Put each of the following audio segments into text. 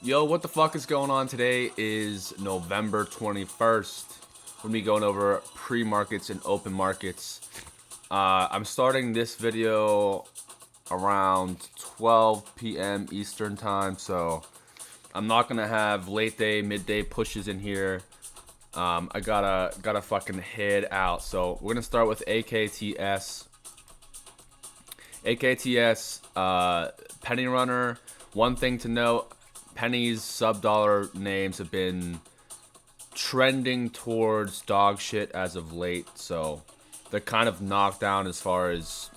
Yo, what the fuck is going on? Today is November 21st. We're gonna be going over pre-markets and open markets. I'm starting this video around 12 p.m. Eastern time, so I'm not gonna have late day, midday pushes in here. I gotta fucking head out. So we're gonna start with AKTS. AKTS, penny runner. One thing to note. Penny's sub-dollar names have been trending towards dog shit as of late, so they're kind of knocked down as far as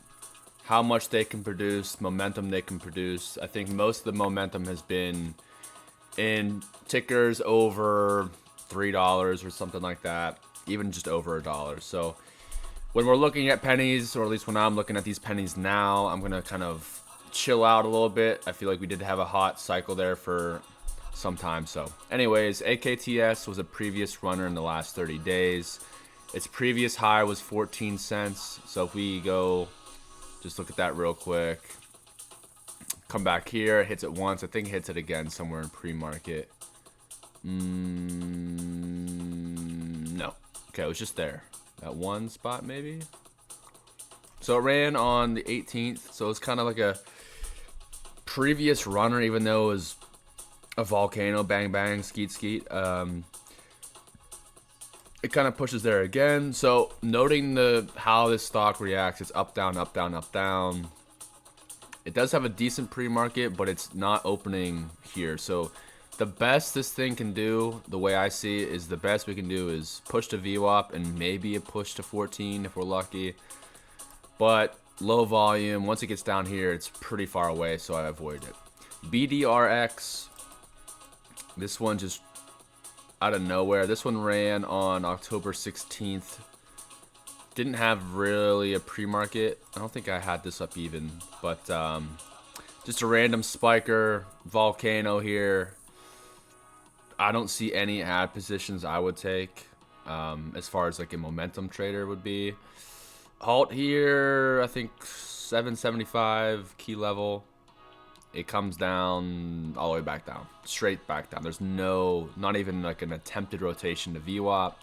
how much they can produce, momentum they can produce. I think most of the momentum has been in tickers over $3 or something like that, even just over $1. So when we're looking at pennies, or at least when I'm looking at these pennies now, I'm gonna kind of chill out a little bit. I feel like we did have a hot cycle there for some time. So anyways, AKTS was a previous runner in the last 30 days. Its previous high was 14 cents. So if we go just look at that real quick, come back here, it hits it once. I think it hits it again somewhere in pre-market. No. Okay, it was just there. That one spot maybe. So it ran on the 18th. So it's kind of like a previous runner, even though it was a volcano, bang bang, skeet skeet. It kind of pushes there again. So noting how this stock reacts, it's up down, up down, up down. It does have a decent pre-market, but it's not opening here. So the best this thing can do, the way I see it, is the best we can do is push to VWAP and maybe a push to 14 if we're lucky. But low volume, once it gets down here, it's pretty far away, so I avoid it. BDRX, this one just out of nowhere. This one ran on October 16th. Didn't have really a pre-market. I don't think I had this up even, but just a random spiker, volcano here. I don't see any ad positions I would take as far as like a momentum trader would be. Halt here, I think 775 key level. It comes down all the way back down, straight back down. There's not even like an attempted rotation to VWAP.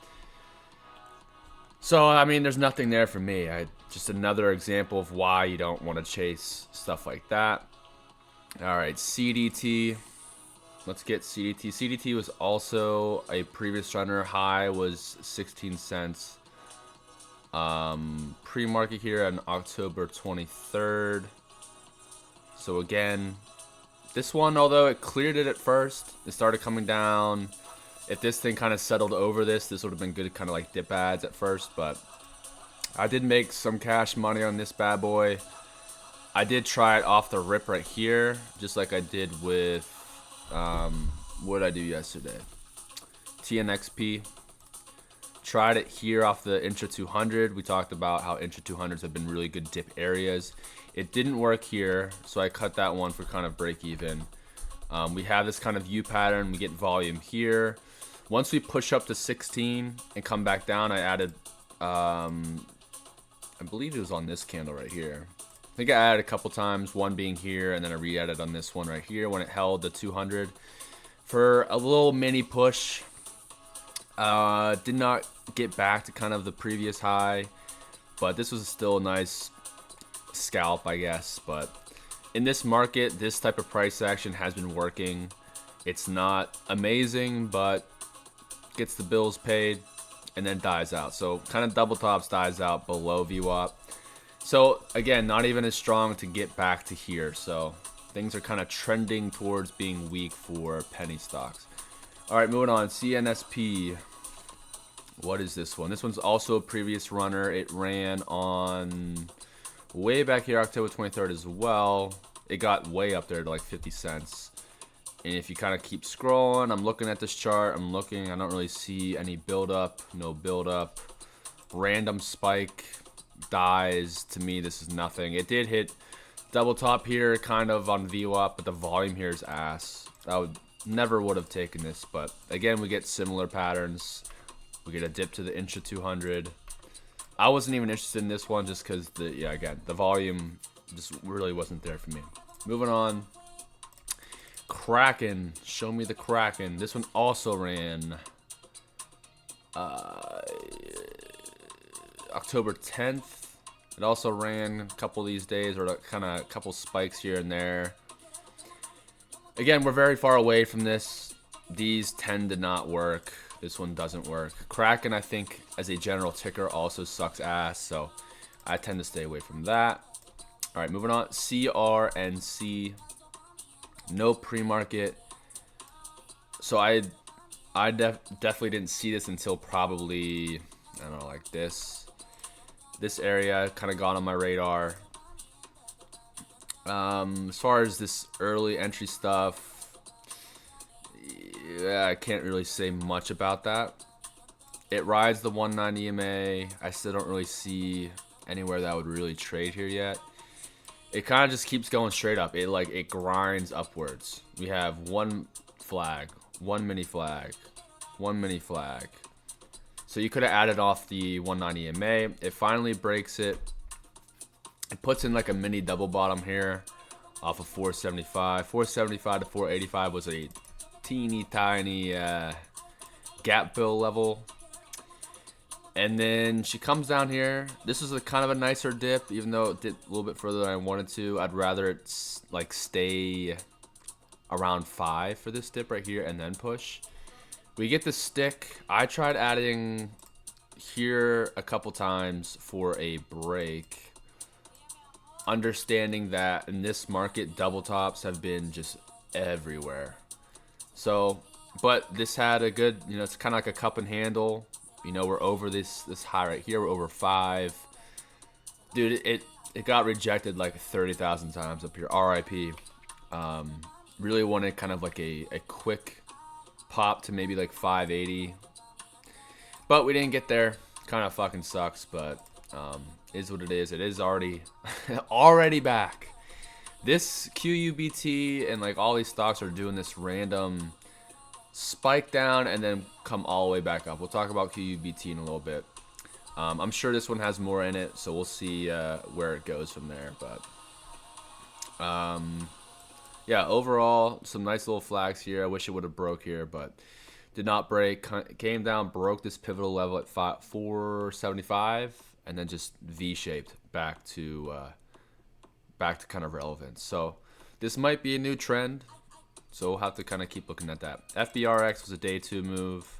So I mean, there's nothing there for me. Just another example of why you don't want to chase stuff like that. All right, CDT. Let's get CDT. CDT was also a previous runner. High was 16 cents. Pre-market here on October 23rd. So again, this one, although it cleared it at first, it started coming down. If this thing kind of settled over this would have been good kind of like dip ads at first, but I did make some cash money on this bad boy. I did try it off the rip right here, just like I did with, what did I do yesterday? TNXP. Tried it here off the Intra 200. We talked about how Intra 200s have been really good dip areas. It didn't work here, so I cut that one for kind of break even. We have this kind of U pattern. We get volume here. Once we push up to 16 and come back down, I added, I believe it was on this candle right here. I think I added a couple times, one being here, and then I re-added on this one right here when it held the 200 for a little mini push. Did not get back to kind of the previous high, but this was still a nice scalp, I guess. But in this market, this type of price action has been working. It's not amazing, but gets the bills paid and then dies out. So kind of double tops, dies out below VWAP. So again, not even as strong to get back to here. So things are kind of trending towards being weak for penny stocks. All right, moving on. CNSP. What is this one? This one's also a previous runner. It ran on way back here, October 23rd as well. It got way up there to like 50 cents. And if you kind of keep scrolling, I'm looking at this chart. I don't really see any buildup. No buildup. Random spike. Dies. To me, this is nothing. It did hit double top here kind of on VWAP, but the volume here is ass. I never would have taken this, but again, we get similar patterns. We get a dip to the Intra 200. I wasn't even interested in this one just because again, the volume just really wasn't there for me. Moving on. Kraken. Show me the Kraken. This one also ran October 10th. It also ran a couple of these days, or kind of a couple spikes here and there. Again, we're very far away from this. These tend to not work. This one doesn't work. Kraken, I think, as a general ticker, also sucks ass, so I tend to stay away from that. All right, moving on. CRNC. No pre-market. So I definitely didn't see this until probably, I don't know, like this area kind of got on my radar. As far as this early entry stuff, yeah, I can't really say much about that. It rides the 190 EMA. I still don't really see anywhere that would really trade here yet. It kind of just keeps going straight up. It grinds upwards. We have one flag, one mini flag, one mini flag. So you could have added off the 190 EMA. It finally breaks it. It puts in like a mini double bottom here off of 475. 475 to 485 was a teeny tiny gap fill level. And then she comes down here. This is a kind of a nicer dip, even though it did a little bit further than I wanted to. I'd rather it like stay around 5 for this dip right here and then push. We get the stick. I tried adding here a couple times for a break, understanding that in this market double tops have been just everywhere. So, but this had a good, you know, it's kind of like a cup and handle. You know, we're over this high right here. We're over 5. Dude, it got rejected like 30,000 times up here. RIP. Really wanted kind of like a quick pop to maybe like 580. But we didn't get there. Kind of fucking sucks, but is what it is. It is already already back. This QUBT and like all these stocks are doing this random spike down and then come all the way back up. We'll talk about QUBT in a little bit. I'm sure this one has more in it, so we'll see where it goes from there. But yeah, overall, some nice little flags here. I wish it would have broke here, but did not break. Came down, broke this pivotal level at 475, and then just V-shaped back to kind of relevance. So this might be a new trend. So we'll have to kind of keep looking at that. FBRX was a day 2 move,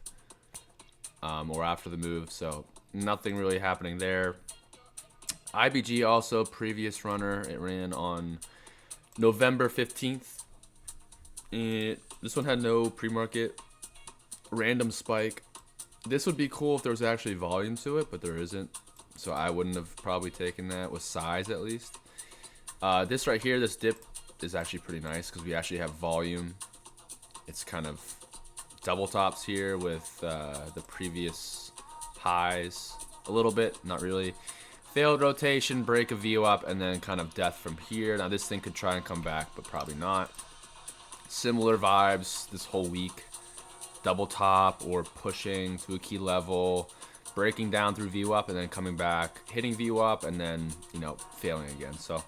or after the move, so nothing really happening there. IBG also, previous runner. It ran on November 15th. This one had no pre-market. Random spike. This would be cool if there was actually volume to it, but there isn't. So I wouldn't have probably taken that with size at least. This right here, this dip, is actually pretty nice because we actually have volume. It's kind of double tops here with the previous highs a little bit, not really. Failed rotation, break a VO up, and then kind of death from here. Now this thing could try and come back, but probably not. Similar vibes this whole week. Double top or pushing to a key level, breaking down through VO up and then coming back, hitting VO up and then, you know, failing again. So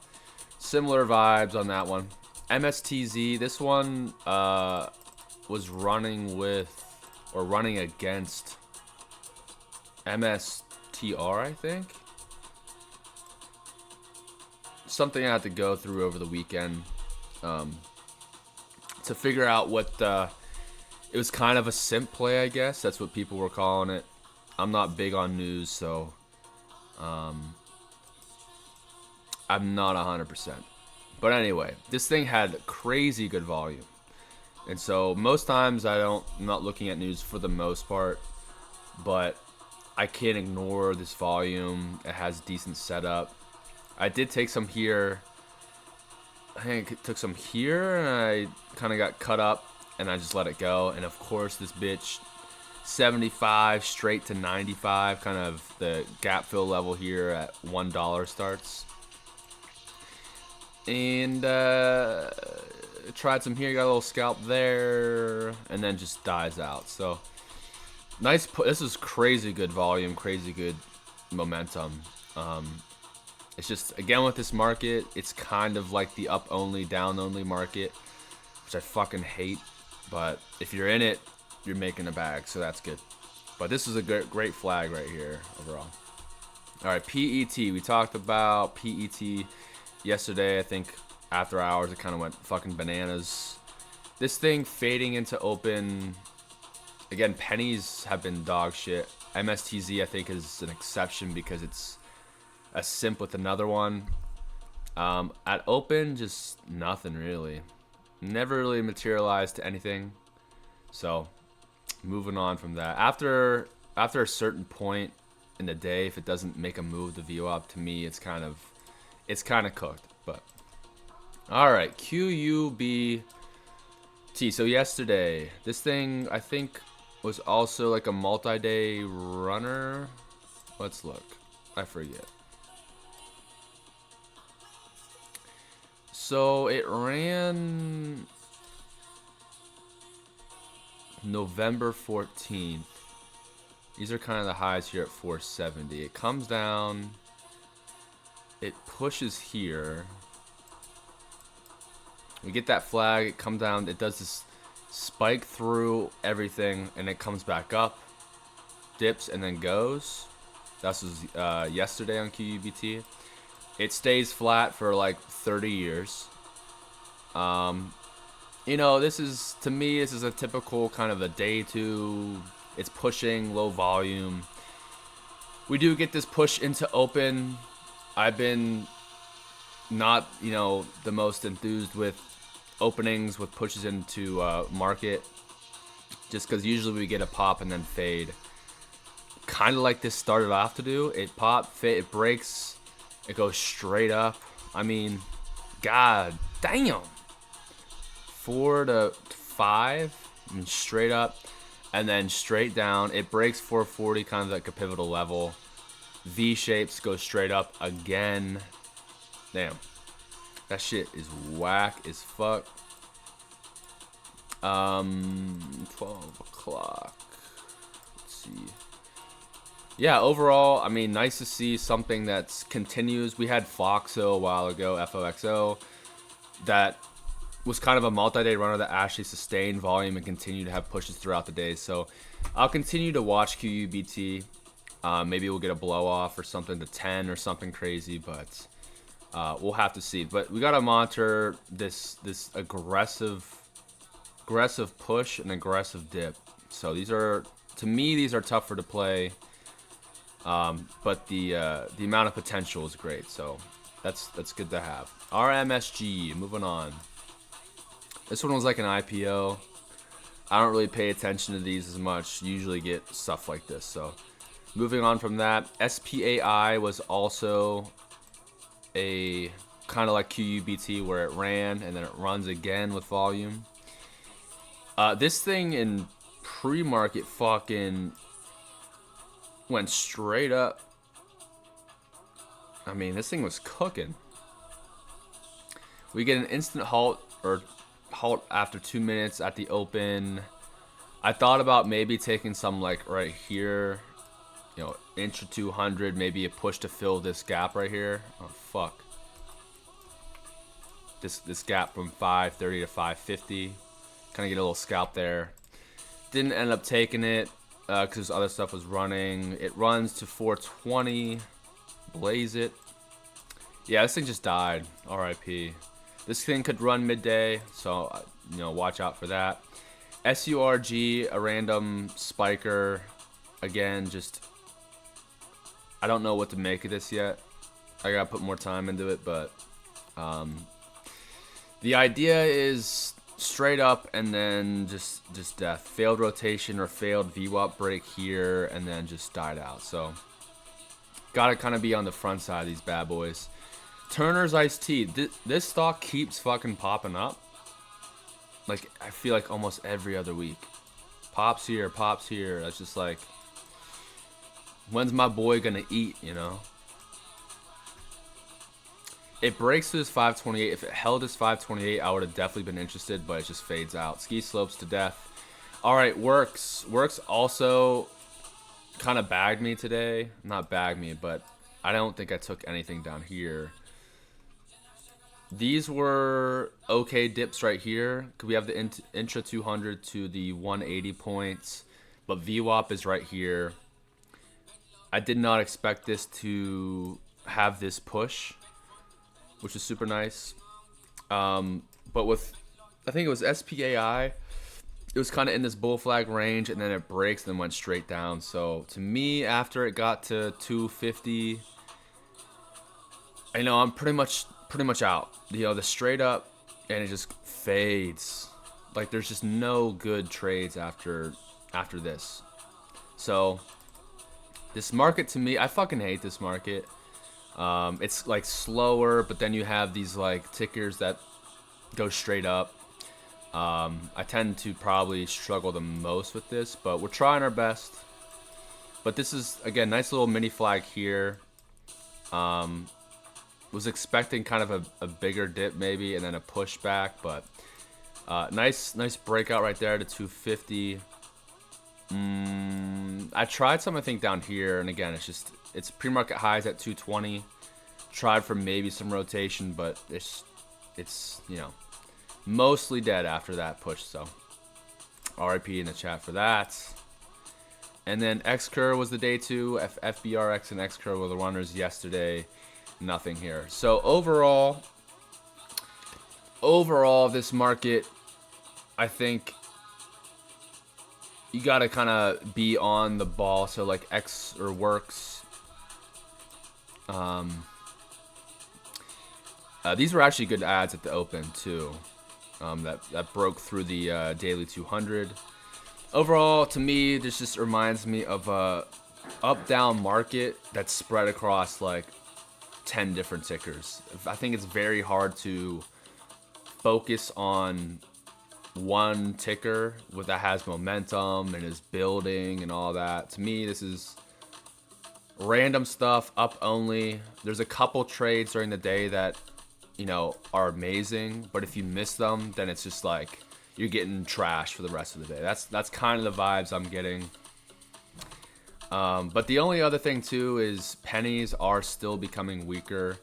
similar vibes on that one. MSTZ, this one was running with, or running against MSTR, I think. Something I had to go through over the weekend to figure out what it was. Kind of a simp play, I guess. That's what people were calling it. I'm not big on news, so I'm not 100%. But anyway, this thing had crazy good volume. And so most times I'm not looking at news for the most part, but I can't ignore this volume. It has decent setup. I did take some here. I think I took some here and I kind of got cut up and I just let it go. And of course this bitch 75 straight to 95, kind of the gap fill level here at $1 starts. And tried some here, got a little scalp there, and then just dies out. So nice. This is crazy good volume, crazy good momentum. It's just, again, with this market, it's kind of like the up only, down only market. which I fucking hate. But if you're in it, you're making a bag, so that's good. But this is a great flag right here overall. All right, PET. We talked about PET yesterday. I think after hours, it kind of went fucking bananas. This thing fading into open. Again, pennies have been dog shit. MSTZ, I think, is an exception because it's a simp with another one. At open, just nothing really. Never really materialized to anything. So, moving on from that. After a certain point in the day, if it doesn't make a move the VWAP, to me it's kind of cooked. But all right, QUBT. So yesterday, this thing I think was also like a multi-day runner. Let's look. I forget. So it ran November 14th. These are kind of the highs here at 470. It comes down. It pushes here. We get that flag. It comes down. It does this spike through everything, and it comes back up, dips, and then goes. That was yesterday on QUBT. It stays flat for like 30 years. You know, this is, to me, this is a typical kind of a day two. It's pushing, low volume. We do get this push into open. I've been not, you know, the most enthused with openings with pushes into market, just because usually we get a pop and then fade. Kind of like this started off to do. It pop, fade, it breaks, it goes straight up. I mean, god damn. 4 to 5, and straight up, and then straight down. It breaks 440, kind of like a pivotal level. V shapes, go straight up again. Damn, that shit is whack as fuck. 12 o'clock. Let's see. Yeah, overall, I mean, nice to see something that continues. We had Foxo a while ago, FOXO, that was kind of a multi-day runner that actually sustained volume and continued to have pushes throughout the day. So I'll continue to watch QUBT. Maybe we'll get a blow off or something to 10 or something crazy, but we'll have to see. But we gotta monitor this aggressive push and aggressive dip. So these are, to me, these are tougher to play. But the amount of potential is great. So that's good to have. RMSG, moving on. This one was like an IPO. I don't really pay attention to these as much. Usually get stuff like this. So moving on from that, SPAI was also a kind of like QUBT where it ran and then it runs again with volume. This thing in pre-market fucking went straight up. I mean, this thing was cooking. We get an instant halt after 2 minutes at the open. I thought about maybe taking some like right here, you know, inch or 200, maybe a push to fill this gap right here. Oh fuck. This gap from 530 to 550. Kind of get a little scalp there. Didn't end up taking it because other stuff was running. It runs to 420. Blaze it. Yeah, this thing just died. RIP. This thing could run midday, so you know, watch out for that. SURG, a random spiker. Again, just I don't know what to make of this yet. I gotta put more time into it, but the idea is straight up and then just death. Failed rotation or failed VWAP break here, and then just died out. So gotta kind of be on the front side of these bad boys. Turner's Iced Tea. This stock keeps fucking popping up. Like, I feel like almost every other week. Pops here, pops here. That's just like, when's my boy gonna eat, you know? It breaks to this 528. If it held this 528, I would have definitely been interested, but it just fades out. Ski slopes to death. All right, Works. Works also kind of bagged me today. Not bagged me, but I don't think I took anything down here. These were okay dips right here. We have the intra 200 to the 180 points, but VWAP is right here. I did not expect this to have this push, which is super nice. But with, I think it was SPAI, it was kind of in this bull flag range, and then it breaks and then went straight down. So to me, after it got to 250, I know I'm pretty much out. You know, the straight up, and it just fades. Like there's just no good trades after this. So this market, to me, I fucking hate this market. It's like slower, but then you have these like tickers that go straight up. I tend to probably struggle the most with this, but we're trying our best. But this is, again, nice little mini flag here. Was expecting kind of a bigger dip maybe, and then a pushback, but nice breakout right there to 250. I tried some, I think, down here, and again, it's pre-market highs at 220. Tried for maybe some rotation, but it's you know, mostly dead after that push. So RIP in the chat for that. And then XCur was the day two. FBRX and XCur were the runners yesterday. Nothing here. So overall, this market, I think you gotta kind of be on the ball. So like X or works. These were actually good ads at the open too. That broke through the daily 200. Overall, to me, this just reminds me of a up-down market that's spread across like 10 different tickers. I think it's very hard to focus on one ticker that has momentum and is building and all that. To me, this is random stuff, up only. There's a couple trades during the day that, you know, are amazing, but if you miss them, then it's just like you're getting trashed for the rest of the day. That's kind of the vibes I'm getting. But the only other thing too is pennies are still becoming weaker.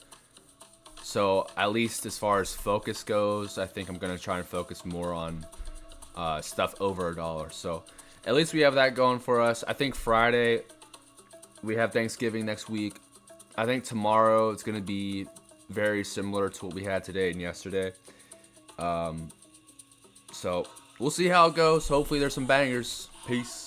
So at least as far as focus goes, I think I'm gonna try and focus more on stuff over $1. So at least we have that going for us. I think Friday we have Thanksgiving next week. I think tomorrow it's gonna be very similar to what we had today and yesterday. So we'll see how it goes. Hopefully there's some bangers. Peace.